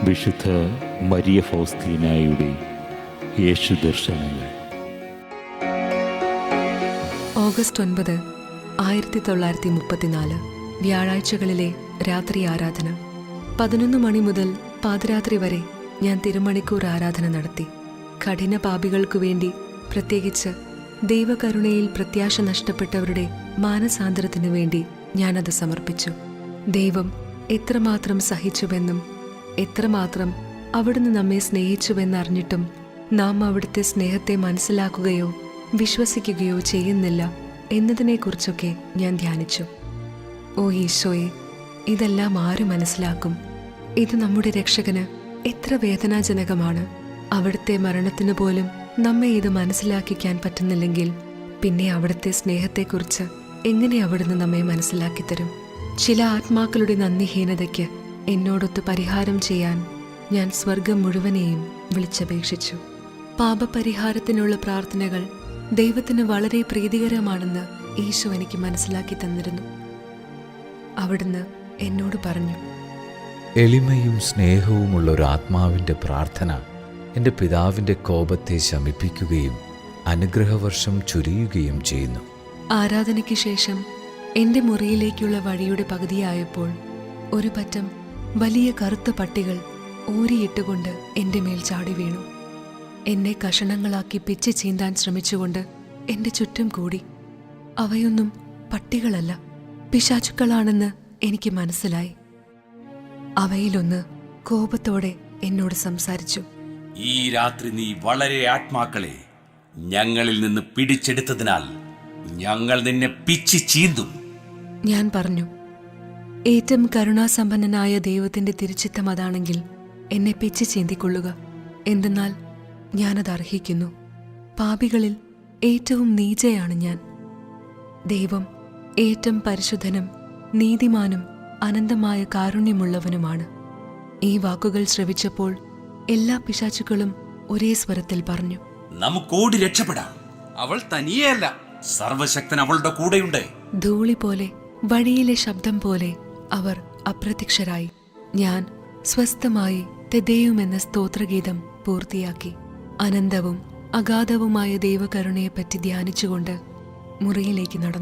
വിശുദ്ധ മരിയ ഫൗസ്തീനായുടെ യേശു ദർശനങ്ങൾ. ഓഗസ്റ്റ് 9, 1934 വ്യാഴാഴ്ചകളിലെ രാത്രി ആരാധന. 11 മണി മുതൽ പാതിരാത്രി വരെ ഞാൻ തിരുമണിക്കൂർ ആരാധന നടത്തി. കഠിന പാപികൾക്കു വേണ്ടി, പ്രത്യേകിച്ച് ദൈവകരുണയിൽ പ്രത്യാശ നഷ്ടപ്പെട്ടവരുടെ മാനസാന്തരത്തിനു വേണ്ടി ഞാനത് സമർപ്പിച്ചു. ദൈവം എത്രമാത്രം സഹിച്ചുവെന്നും എത്രമാത്രം അവിടുന്ന് നമ്മെ സ്നേഹിച്ചുവെന്നറിഞ്ഞിട്ടും നാം അവിടുത്തെ സ്നേഹത്തെ മനസ്സിലാക്കുകയോ വിശ്വസിക്കുകയോ ചെയ്യുന്നില്ല എന്നതിനെക്കുറിച്ചൊക്കെ ഞാൻ ധ്യാനിച്ചു. ഓ ഈശോയെ, ഇതെല്ലാം ആര് മനസ്സിലാക്കും? ഇത് നമ്മുടെ രക്ഷകന് എത്ര വേദനാജനകമാണ്. അവിടുത്തെ മരണത്തിനു പോലും നമ്മെ ഇത് മനസ്സിലാക്കിക്കാൻ പറ്റുന്നില്ലെങ്കിൽ പിന്നെ അവിടുത്തെ സ്നേഹത്തെക്കുറിച്ച് എങ്ങനെ അവിടുന്ന് നമ്മെ മനസ്സിലാക്കി തരും? ചില ആത്മാക്കളുടെ നന്ദിഹീനതയ്ക്ക് എന്നോടൊത്ത് പരിഹാരം ചെയ്യാൻ ഞാൻ സ്വർഗം മുഴുവനെയും വിളിച്ചപേക്ഷിച്ചു. പാപപരിഹാരത്തിനുള്ള പ്രാർത്ഥനകൾ ദൈവത്തിന് വളരെ പ്രീതികരമാണെന്ന് ഈശോ എനിക്ക് മനസ്സിലാക്കി തന്നിരുന്നു. അവിടുന്ന് എന്നോട് പറഞ്ഞു, എളിമയും സ്നേഹവുമുള്ള ഒരു ആത്മാവിൻ്റെ പ്രാർത്ഥന എൻ്റെ പിതാവിൻ്റെ കോപത്തെ ശമിപ്പിക്കുകയും അനുഗ്രഹവർഷം ചൊരിയുകയും ചെയ്യുന്നു. ആരാധനയ്ക്ക് ശേഷം എൻ്റെ മുറിയിലേക്കുള്ള വഴിയുടെ പകുതിയായപ്പോൾ ഒരു പറ്റം വലിയ കറുത്ത പട്ടികൾ ഊരിയിട്ടുകൊണ്ട് എൻ്റെ മേൽ ചാടി വീണു. എന്നെ കഷണങ്ങളാക്കി പിച്ച് ചീന്താൻ ശ്രമിച്ചുകൊണ്ട് എൻ്റെ ചുറ്റും കൂടി. അവയൊന്നും പട്ടികളല്ല, പിശാചുക്കളാണെന്ന് എനിക്ക് മനസ്സിലായി. അവയിലൊന്ന് കോപത്തോടെ എന്നോട് സംസാരിച്ചു. ഈ രാത്രി നീ വളരെ ആത്മാക്കളെ ഞങ്ങളിൽ നിന്ന് പിടിച്ചെടുത്തതിനാൽ ഞങ്ങൾ നിന്നെ പിച്ച് ചീന്തും. ഞാൻ പറഞ്ഞു, ഏറ്റവും കരുണാസമ്പന്നനായ ദൈവത്തിന്റെ തിരുച്ചിത്തം അതാണെങ്കിൽ എന്നെ പിച്ച് ചീന്തിക്കൊള്ളുക. എന്തെന്നാൽ ഞാനത് അർഹിക്കുന്നു. പാപികളിൽ ഏറ്റവും നീചയാണ് ഞാൻ. ദൈവം ഏറ്റവും പരിശുദ്ധനും നീതിമാനും അനന്തമായ കാരുണ്യമുള്ളവനുമാണ്. ഈ വാക്കുകൾ ശ്രവിച്ചപ്പോൾ എല്ലാ പിശാചുക്കളും ഒരേ സ്വരത്തിൽ പറഞ്ഞു, നമുക്കോടി രക്ഷപ്പെടാം. അവൾ തനിയെയല്ല, സർവശക്തൻ അവളുടെ കൂടെയുണ്ട്. ധൂളി പോലെ, വഴിയിലെ ശബ്ദം പോലെ അവർ അപ്രത്യക്ഷരായി. ഞാൻ സ്വസ്ഥമായി തെദേയും എന്ന സ്തോത്രഗീതം പൂർത്തിയാക്കി. അനന്തവും അഗാധവുമായ ദൈവകരുണയെപ്പറ്റി ധ്യാനിച്ചുകൊണ്ട് മുറിയിലേക്ക് നടന്നു.